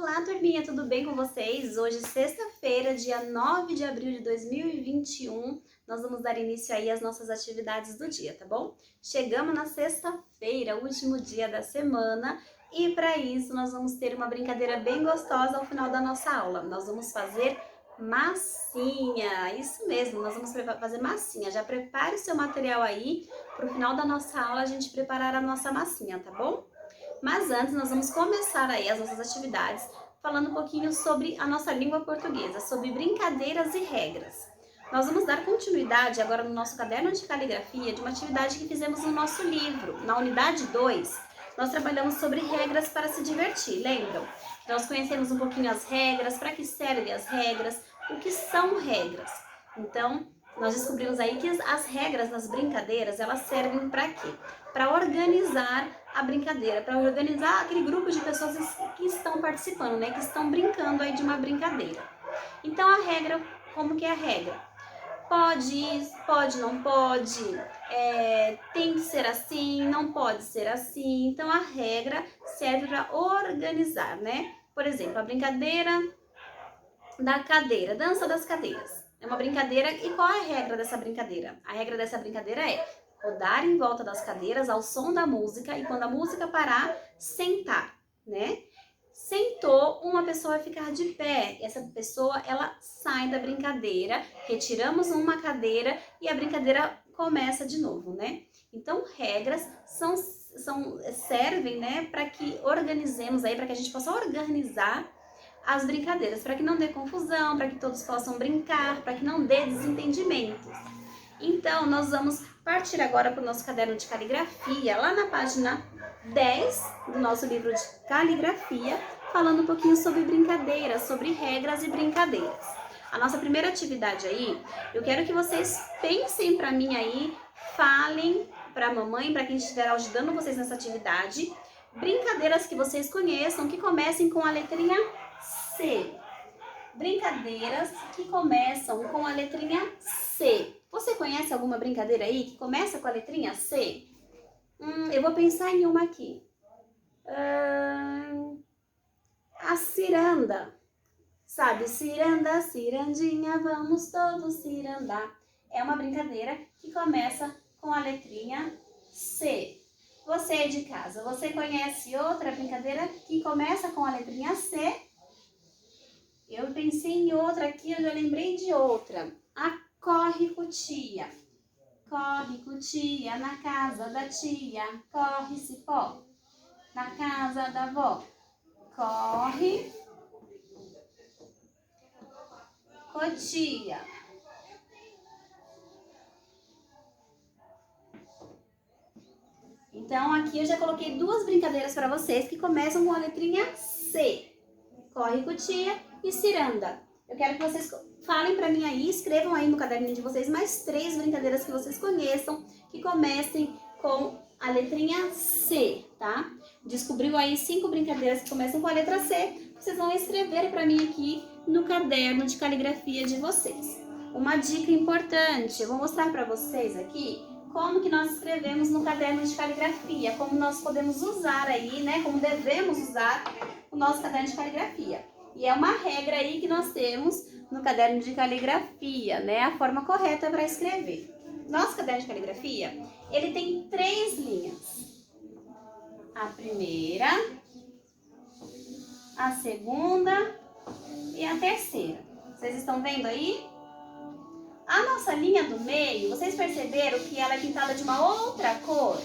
Olá, turminha, tudo bem com vocês? Hoje, sexta-feira, dia 9 de abril de 2021, nós vamos dar início aí às nossas atividades do dia, tá bom? Chegamos na sexta-feira, último dia da semana, e para isso nós vamos ter uma brincadeira bem gostosa ao final da nossa aula. Nós vamos fazer massinha, isso mesmo, nós vamos fazer massinha. Já prepare o seu material aí, para o final da nossa aula a gente preparar a nossa massinha, tá bom? Mas antes nós vamos começar aí as nossas atividades falando um pouquinho sobre a nossa língua portuguesa, sobre brincadeiras e regras. Nós vamos dar continuidade agora no nosso caderno de caligrafia de uma atividade que fizemos no nosso livro. Na unidade 2, nós trabalhamos sobre regras para se divertir, lembram? Nós conhecemos um pouquinho as regras, para que servem as regras, o que são regras. Então, nós descobrimos aí que as regras das brincadeiras, elas servem para quê? Para organizar a brincadeira, para organizar aquele grupo de pessoas que estão participando, né? Que estão brincando aí de uma brincadeira. Então a regra, como que é a regra? Pode, não pode, tem que ser assim, não pode ser assim. Então a regra serve para organizar, né? Por exemplo, a brincadeira da cadeira, dança das cadeiras. É uma brincadeira, e qual é a regra dessa brincadeira? A regra dessa brincadeira é rodar em volta das cadeiras ao som da música e quando a música parar, sentar, né? Sentou, uma pessoa vai ficar de pé. Essa pessoa, ela sai da brincadeira, retiramos uma cadeira e a brincadeira começa de novo, né? Então, regras servem, né, para que organizemos aí, para que a gente possa organizar as brincadeiras, para que não dê confusão, para que todos possam brincar, para que não dê desentendimentos. Então, nós vamos partir agora para o nosso caderno de caligrafia, lá na página 10 do nosso livro de caligrafia, falando um pouquinho sobre brincadeiras, sobre regras e brincadeiras. A nossa primeira atividade aí, eu quero que vocês pensem para mim aí, falem para a mamãe, para quem estiver ajudando vocês nessa atividade, brincadeiras que vocês conheçam, que comecem com a letrinha C. Brincadeiras que começam com a letrinha C. Você conhece alguma brincadeira aí que começa com a letrinha C? Eu vou pensar em uma aqui. A ciranda. Sabe, ciranda, cirandinha, vamos todos cirandar. É uma brincadeira que começa com a letrinha C. Você é de casa, você conhece outra brincadeira que começa com a letrinha C? Eu pensei em outra aqui, eu já lembrei de outra. A corre cutia. Corre cutia na casa da tia. Corre cipó na casa da avó. Corre cotia. Então aqui eu já coloquei duas brincadeiras para vocês que começam com a letrinha C. Corre cutia e ciranda. Eu quero que vocês falem para mim aí, escrevam aí no caderninho de vocês mais 3 brincadeiras que vocês conheçam, que comecem com a letrinha C, tá? Descobriu aí 5 brincadeiras que começam com a letra C, vocês vão escrever para mim aqui no caderno de caligrafia de vocês. Uma dica importante, eu vou mostrar para vocês aqui como que nós escrevemos no caderno de caligrafia, como nós podemos usar aí, né, como devemos usar o nosso caderno de caligrafia. E é uma regra aí que nós temos no caderno de caligrafia, né? A forma correta para escrever. Nosso caderno de caligrafia, ele tem 3 linhas. A primeira, a segunda e a terceira. Vocês estão vendo aí? A nossa linha do meio, vocês perceberam que ela é pintada de uma outra cor?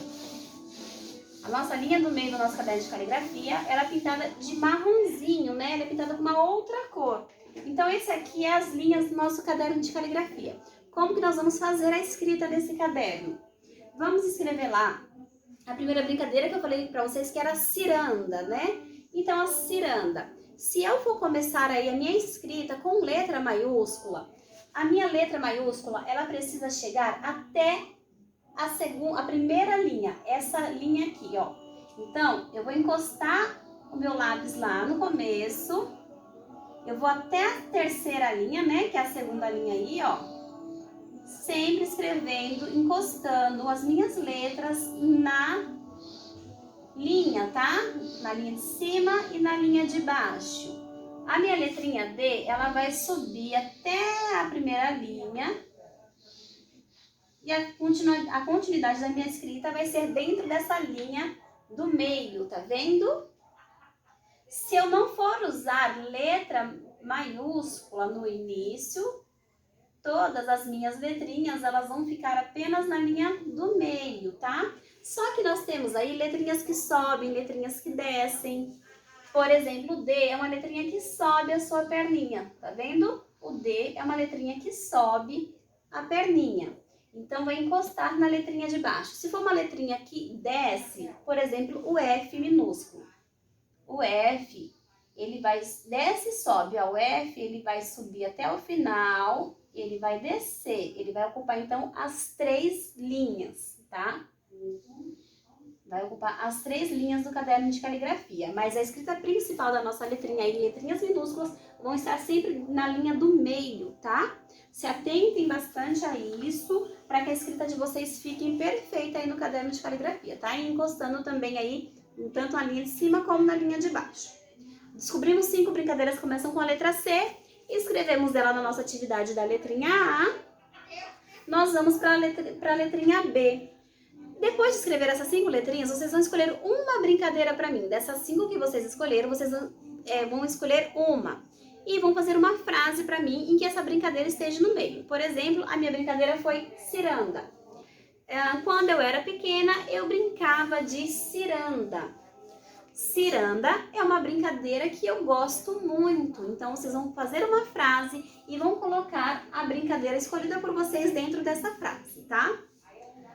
A nossa linha do meio do nosso caderno de caligrafia, ela é pintada de marronzinho, né? Ela é pintada com uma outra cor. Então, esse aqui é as linhas do nosso caderno de caligrafia. Como que nós vamos fazer a escrita desse caderno? Vamos escrever lá a primeira brincadeira que eu falei para vocês, que era a ciranda, né? Então, a ciranda. Se eu for começar aí a minha escrita com letra maiúscula, a minha letra maiúscula, ela precisa chegar até a primeira linha, essa linha aqui, ó. Então, eu vou encostar o meu lápis lá no começo, eu vou até a terceira linha, né, que é a segunda linha aí, ó. Sempre escrevendo, encostando as minhas letras linha, tá? Na linha de cima e na linha de baixo. A minha letrinha D, ela vai subir até a primeira linha e a continuidade da minha escrita vai ser dentro dessa linha do meio, tá vendo? Se eu não for usar letra maiúscula no início, todas as minhas letrinhas, elas vão ficar apenas na linha do meio, tá? Só que nós temos aí letrinhas que sobem, letrinhas que descem. Por exemplo, o D é uma letrinha que sobe a sua perninha, tá vendo? O D é uma letrinha que sobe a perninha. Então, vai encostar na letrinha de baixo. Se for uma letrinha que desce, por exemplo, o F minúsculo. O F, ele vai, desce e sobe. O F, ele vai subir até o final, ele vai descer. Ele vai ocupar, então, as 3 linhas, tá? Vai ocupar as 3 linhas do caderno de caligrafia. Mas a escrita principal da nossa letrinha e letrinhas minúsculas vão estar sempre na linha do meio, tá? Se atentem bastante a isso, para que a escrita de vocês fique perfeita aí no caderno de caligrafia, tá? E encostando também aí, tanto na linha de cima como na linha de baixo. Descobrimos 5 brincadeiras que começam com a letra C. Escrevemos ela na nossa atividade da letrinha A. Nós vamos para a letrinha B. Depois de escrever essas 5 letrinhas, vocês vão escolher uma brincadeira para mim. Dessas 5 que vocês escolheram, vocês vão escolher uma. E vão fazer uma frase para mim em que essa brincadeira esteja no meio. Por exemplo, a minha brincadeira foi ciranda. Quando eu era pequena, eu brincava de ciranda. Ciranda é uma brincadeira que eu gosto muito. Então, vocês vão fazer uma frase e vão colocar a brincadeira escolhida por vocês dentro dessa frase, tá?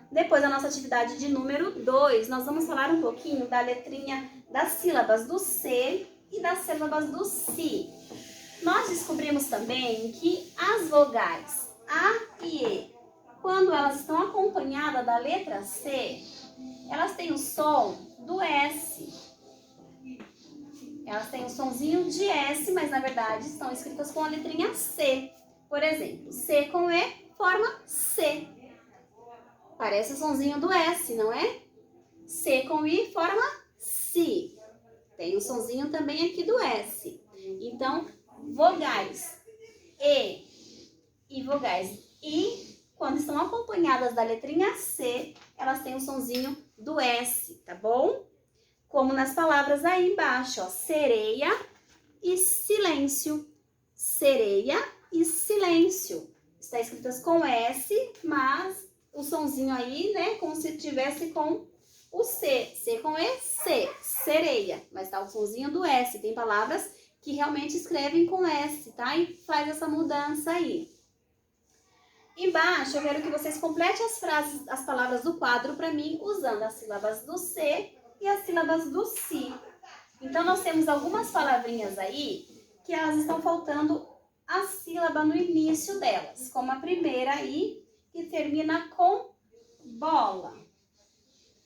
Depois da nossa atividade de número 2, nós vamos falar um pouquinho da letrinha, das sílabas do C e das sílabas do Si. Nós descobrimos também que as vogais A e E, quando elas estão acompanhadas da letra C, elas têm o som do S. Elas têm o sonzinho de S, mas na verdade estão escritas com a letrinha C. Por exemplo, C com E forma C. Parece o sonzinho do S, não é? C com I forma Si. Tem o sonzinho também aqui do S. Então, vogais e vogais I, quando estão acompanhadas da letrinha C, elas têm o sonzinho do S, tá bom? Como nas palavras aí embaixo, ó, sereia e silêncio. Sereia e silêncio. Está escritas com S, mas o sonzinho aí, né, como se tivesse com o C. C com E, C. Sereia. Mas tá o sonzinho do S. Tem palavras que realmente escrevem com S, tá? E faz essa mudança aí. Embaixo, eu quero que vocês completem as frases, as palavras do quadro para mim, usando as sílabas do C e as sílabas do Si. Então, nós temos algumas palavrinhas aí que elas estão faltando a sílaba no início delas, como a primeira aí, que termina com bola.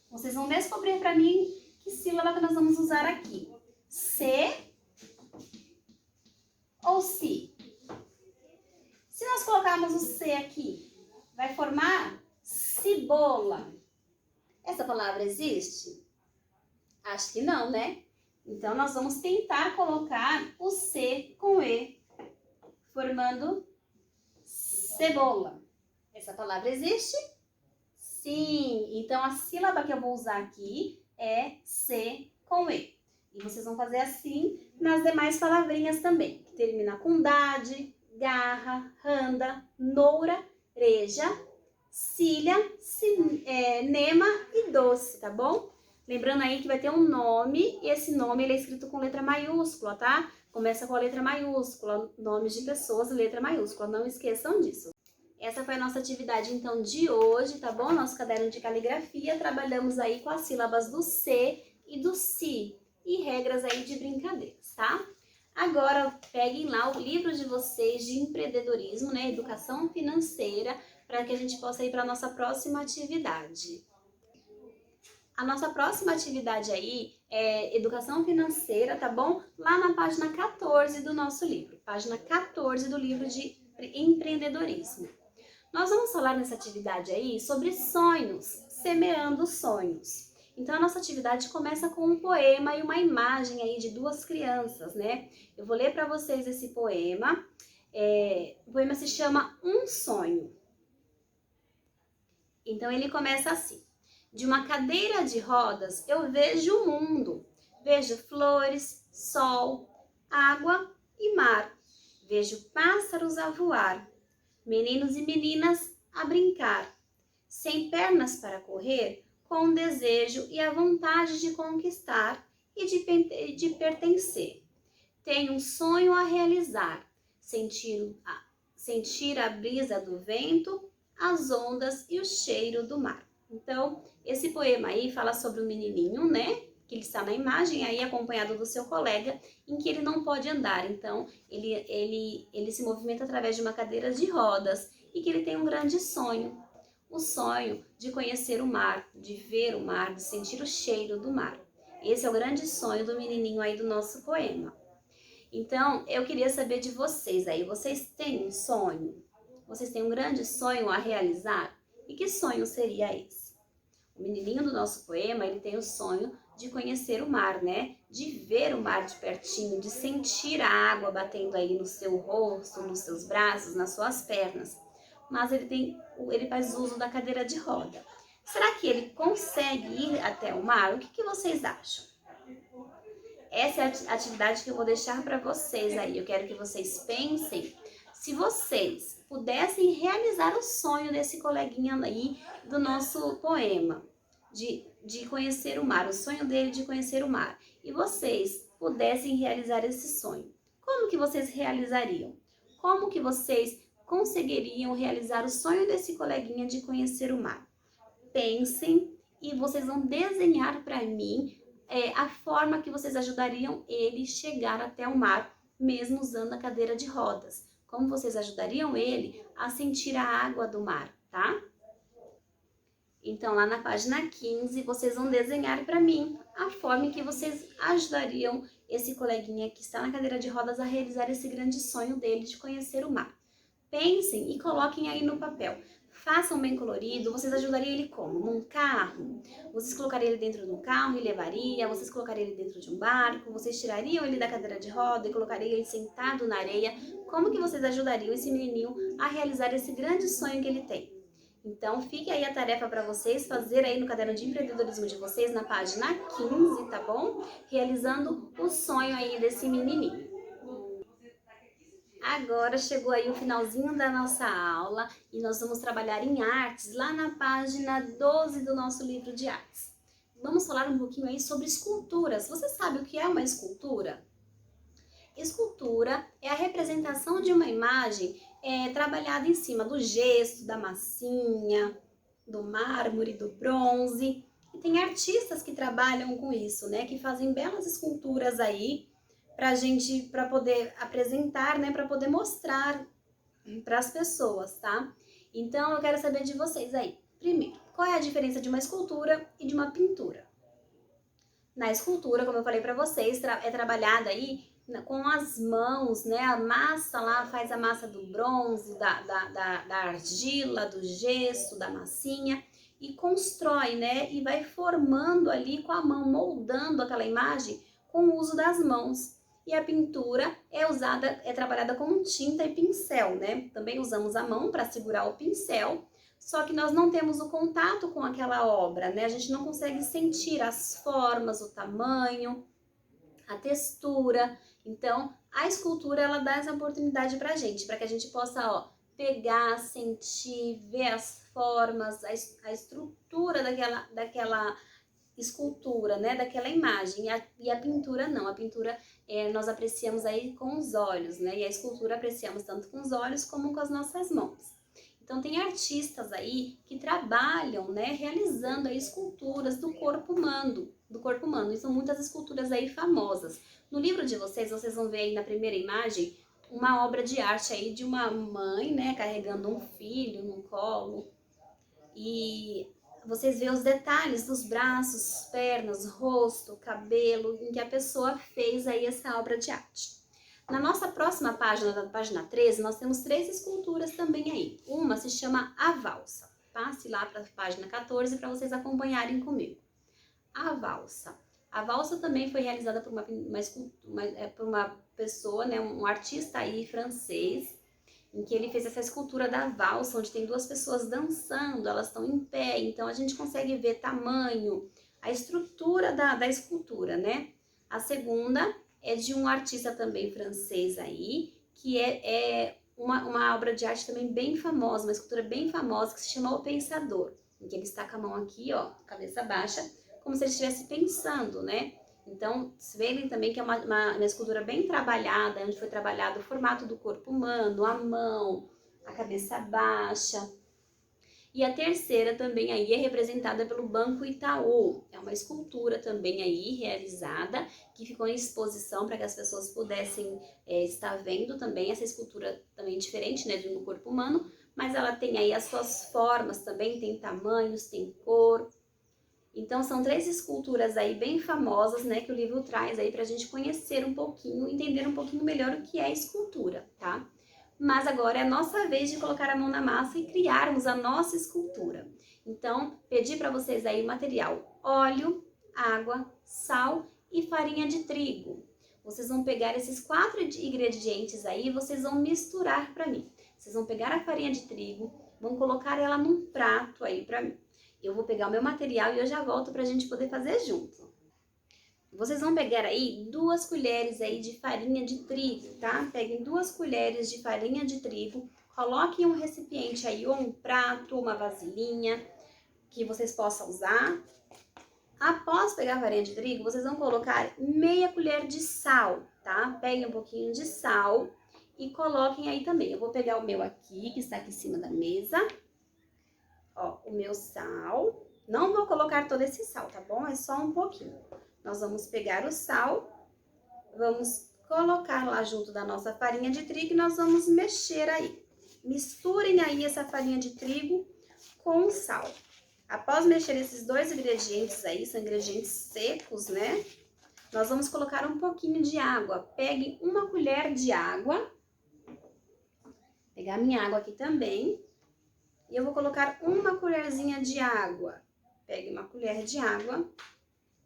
Vocês vão descobrir para mim que sílaba que nós vamos usar aqui. C ou Si? Se nós colocarmos o C aqui, vai formar cibola. Essa palavra existe? Acho que não, né? Então, nós vamos tentar colocar o C com E, formando cebola. Essa palavra existe? Sim. Então, a sílaba que eu vou usar aqui é C com E. E vocês vão fazer assim nas demais palavrinhas também, que termina com dade, garra, randa, noura, reja, cília, nema e doce, tá bom? Lembrando aí que vai ter um nome, e esse nome ele é escrito com letra maiúscula, tá? Começa com a letra maiúscula, nomes de pessoas, letra maiúscula, não esqueçam disso. Essa foi a nossa atividade, então, de hoje, tá bom? Nosso caderno de caligrafia, trabalhamos aí com as sílabas do C e do Si, e regras aí de brincadeiras, tá? Agora, peguem lá o livro de vocês de empreendedorismo, né? Educação financeira, para que a gente possa ir para a nossa próxima atividade. A nossa próxima atividade aí é educação financeira, tá bom? Lá na página 14 do nosso livro, página 14 do livro de empreendedorismo. Nós vamos falar nessa atividade aí sobre sonhos, semeando sonhos. Então a nossa atividade começa com um poema e uma imagem aí de duas crianças, né? Eu vou ler para vocês esse poema. O poema se chama Um Sonho. Então ele começa assim: de uma cadeira de rodas eu vejo o mundo, vejo flores, sol, água e mar, vejo pássaros a voar, meninos e meninas a brincar, sem pernas para correr, com o desejo e a vontade de conquistar e de pertencer. Tenho um sonho a realizar, sentir a brisa do vento, as ondas e o cheiro do mar. Então, esse poema aí fala sobre o menininho, né? Que ele está na imagem aí acompanhado do seu colega, em que ele não pode andar. Então, ele se movimenta através de uma cadeira de rodas e que ele tem um grande sonho. O sonho de conhecer o mar, de ver o mar, de sentir o cheiro do mar. Esse é o grande sonho do menininho aí do nosso poema. Então, eu queria saber de vocês aí, vocês têm um sonho? Vocês têm um grande sonho a realizar? E que sonho seria esse? O menininho do nosso poema, ele tem o sonho de conhecer o mar, né? De ver o mar de pertinho, de sentir a água batendo aí no seu rosto, nos seus braços, nas suas pernas. Mas ele faz uso da cadeira de roda. Será que ele consegue ir até o mar? O que vocês acham? Essa é a atividade que eu vou deixar para vocês aí. Eu quero que vocês pensem se vocês pudessem realizar o sonho desse coleguinha aí do nosso poema, de conhecer o mar, o sonho dele de conhecer o mar. E vocês pudessem realizar esse sonho. Como que vocês realizariam? Como que vocês conseguiriam realizar o sonho desse coleguinha de conhecer o mar? Pensem e vocês vão desenhar para mim a forma que vocês ajudariam ele chegar até o mar, mesmo usando a cadeira de rodas. Como vocês ajudariam ele a sentir a água do mar, tá? Então, lá na página 15, vocês vão desenhar para mim a forma em que vocês ajudariam esse coleguinha que está na cadeira de rodas a realizar esse grande sonho dele de conhecer o mar. Pensem e coloquem aí no papel. Façam bem colorido. Vocês ajudariam ele como? Num carro? Vocês colocariam ele dentro de um carro e levaria? Vocês colocariam ele dentro de um barco? Vocês tirariam ele da cadeira de roda e colocariam ele sentado na areia? Como que vocês ajudariam esse menininho a realizar esse grande sonho que ele tem? Então, fique aí a tarefa para vocês fazer aí no caderno de empreendedorismo de vocês, na página 15, tá bom? Realizando o sonho aí desse menininho. Agora chegou aí o finalzinho da nossa aula e nós vamos trabalhar em artes lá na página 12 do nosso livro de artes. Vamos falar um pouquinho aí sobre esculturas. Você sabe o que é uma escultura? Escultura é a representação de uma imagem trabalhada em cima do gesso, da massinha, do mármore, do bronze. E tem artistas que trabalham com isso, né? Que fazem belas esculturas aí para poder apresentar, né, para poder mostrar para as pessoas, tá? Então eu quero saber de vocês aí. Primeiro, qual é a diferença de uma escultura e de uma pintura? Na escultura, como eu falei para vocês, é trabalhada aí com as mãos, né? A massa lá faz a massa do bronze, da argila, do gesso, da massinha e constrói, né? E vai formando ali com a mão, moldando aquela imagem com o uso das mãos. E a pintura é trabalhada com tinta e pincel, né? Também usamos a mão para segurar o pincel, só que nós não temos o contato com aquela obra, né? A gente não consegue sentir as formas, o tamanho, a textura. Então, a escultura, ela dá essa oportunidade pra gente, para que a gente possa, ó, pegar, sentir, ver as formas, a estrutura daquela escultura, né, daquela imagem, e a pintura não, a pintura nós apreciamos aí com os olhos, né, e a escultura apreciamos tanto com os olhos como com as nossas mãos. Então tem artistas aí que trabalham, né, realizando aí esculturas do corpo humano, e são muitas esculturas aí famosas. No livro de vocês vão ver aí na primeira imagem uma obra de arte aí de uma mãe, né, carregando um filho no colo, e vocês veem os detalhes dos braços, pernas, rosto, cabelo, em que a pessoa fez aí essa obra de arte. Na nossa próxima página, da página 13, nós temos 3 esculturas também aí. Uma se chama A Valsa. Passe lá para a página 14 para vocês acompanharem comigo. a valsa. A valsa também foi realizada por por uma pessoa, né, um artista aí francês, em que ele fez essa escultura da valsa, onde tem duas pessoas dançando, elas estão em pé, então a gente consegue ver tamanho, a estrutura da escultura, né? A segunda é de um artista também francês aí, que é uma obra de arte também bem famosa, uma escultura bem famosa, que se chama O Pensador, em que ele está com a mão aqui, ó, cabeça baixa, como se ele estivesse pensando, né? Então, vocês veem também que é uma escultura bem trabalhada, onde foi trabalhado o formato do corpo humano, a mão, a cabeça baixa. E a terceira também aí é representada pelo Banco Itaú. É uma escultura também aí realizada, que ficou em exposição para que as pessoas pudessem estar vendo também essa escultura também diferente, né, do corpo humano, mas ela tem aí as suas formas também, tem tamanhos, tem cor. Então são três esculturas aí bem famosas, né, que o livro traz aí pra gente conhecer um pouquinho, entender um pouquinho melhor o que é escultura, tá? Mas agora é a nossa vez de colocar a mão na massa e criarmos a nossa escultura. Então, pedi para vocês aí o material: óleo, água, sal e farinha de trigo. Vocês vão pegar esses 4 ingredientes aí e vocês vão misturar para mim. Vocês vão pegar a farinha de trigo, vão colocar ela num prato aí para mim. Eu vou pegar o meu material e eu já volto pra gente poder fazer junto. Vocês vão pegar aí 2 colheres aí de farinha de trigo, tá? Peguem 2 colheres de farinha de trigo, coloquem um recipiente aí, ou um prato, ou uma vasilhinha, que vocês possam usar. Após pegar a farinha de trigo, vocês vão colocar meia colher de sal, tá? Peguem um pouquinho de sal e coloquem aí também. Eu vou pegar o meu aqui, que está aqui em cima da mesa. Ó, o meu sal. Não vou colocar todo esse sal, tá bom? É só um pouquinho. Nós vamos pegar o sal, vamos colocar lá junto da nossa farinha de trigo e nós vamos mexer aí. Misturem aí essa farinha de trigo com o sal. Após mexer esses 2 ingredientes aí, são ingredientes secos, né? Nós vamos colocar um pouquinho de água. Peguem 1 colher de água. Vou pegar minha água aqui também. E eu vou colocar 1 colherzinha de água. Pegue 1 colher de água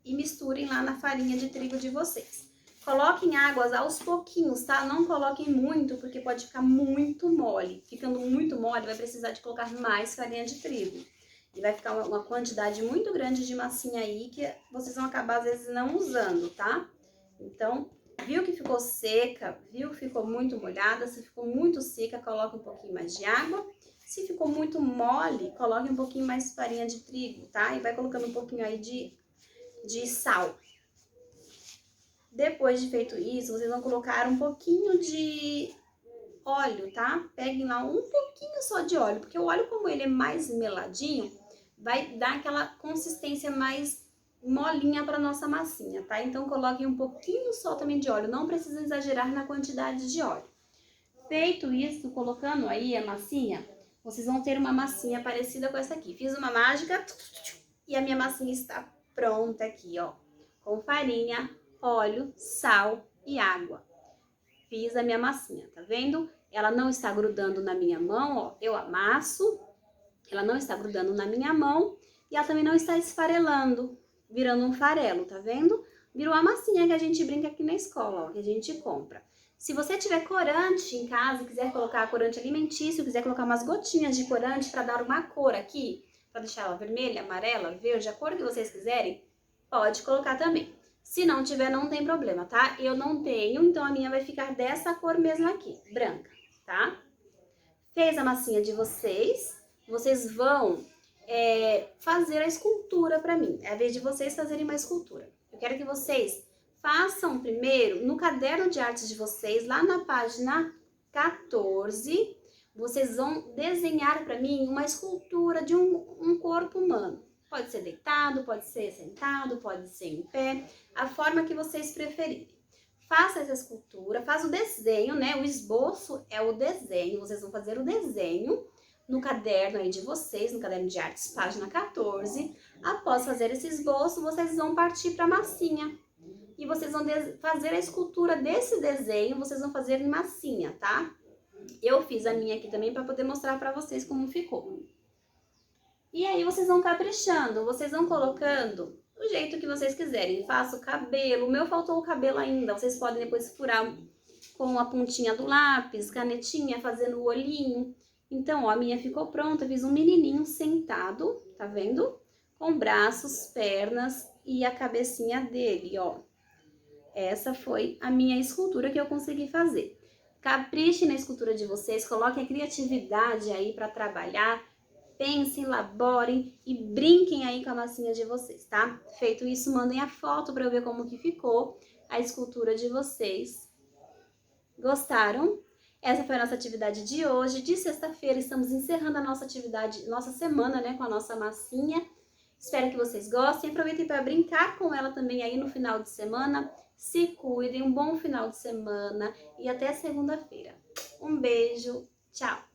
e misturem lá na farinha de trigo de vocês. Coloquem águas aos pouquinhos, tá? Não coloquem muito, porque pode ficar muito mole. Ficando muito mole, vai precisar de colocar mais farinha de trigo. E vai ficar uma quantidade muito grande de massinha aí, que vocês vão acabar, às vezes, não usando, tá? Então, viu que ficou seca, viu que ficou muito molhada, se ficou muito seca, coloque um pouquinho mais de água. Se ficou muito mole, coloque um pouquinho mais de farinha de trigo, tá? E vai colocando um pouquinho aí de sal. Depois de feito isso, vocês vão colocar um pouquinho de óleo, tá? Peguem lá um pouquinho só de óleo, porque o óleo, como ele é mais meladinho, vai dar aquela consistência mais molinha para nossa massinha, tá? Então, coloquem um pouquinho só também de óleo, não precisa exagerar na quantidade de óleo. Feito isso, colocando aí a massinha, vocês vão ter uma massinha parecida com essa aqui. Fiz uma mágica e a minha massinha está pronta aqui, ó. Com farinha, óleo, sal e água. Fiz a minha massinha, tá vendo? Ela não está grudando na minha mão, ó. Eu amasso, ela não está grudando na minha mão e ela também não está esfarelando, virando um farelo, tá vendo? Virou a massinha que a gente brinca aqui na escola, ó, que a gente compra. Se você tiver corante em casa e quiser colocar corante alimentício, quiser colocar umas gotinhas de corante para dar uma cor aqui, para deixar ela vermelha, amarela, verde, a cor que vocês quiserem, pode colocar também. Se não tiver, não tem problema, tá? Eu não tenho, então a minha vai ficar dessa cor mesmo aqui, branca, tá? Fez a massinha de vocês, vocês vão fazer a escultura para mim. É a vez de vocês fazerem uma escultura. Eu quero que vocês façam primeiro no caderno de artes de vocês, lá na página 14, vocês vão desenhar para mim uma escultura de um corpo humano. Pode ser deitado, pode ser sentado, pode ser em pé, a forma que vocês preferirem. Faça essa escultura, faz o desenho, né? O esboço é o desenho, vocês vão fazer o desenho no caderno aí de vocês, no caderno de artes, página 14. Após fazer esse esboço, vocês vão partir para a massinha. E vocês vão fazer a escultura desse desenho, vocês vão fazer em massinha, tá? Eu fiz a minha aqui também para poder mostrar para vocês como ficou. E aí vocês vão caprichando, vocês vão colocando do jeito que vocês quiserem. Faço o cabelo, o meu faltou o cabelo ainda, vocês podem depois furar com a pontinha do lápis, canetinha, fazendo o olhinho. Então, ó, a minha ficou pronta, fiz um menininho sentado, tá vendo? Com braços, pernas e a cabecinha dele, ó. Essa foi a minha escultura que eu consegui fazer. Capriche na escultura de vocês, coloquem a criatividade aí para trabalhar, pensem, elaborem e brinquem aí com a massinha de vocês, tá? Feito isso, mandem a foto para eu ver como que ficou a escultura de vocês. Gostaram? Essa foi a nossa atividade de hoje, de sexta-feira. Estamos encerrando a nossa atividade, nossa semana, né, com a nossa massinha. Espero que vocês gostem. Aproveitem para brincar com ela também aí no final de semana. Se cuidem, um bom final de semana e até segunda-feira. Um beijo, tchau!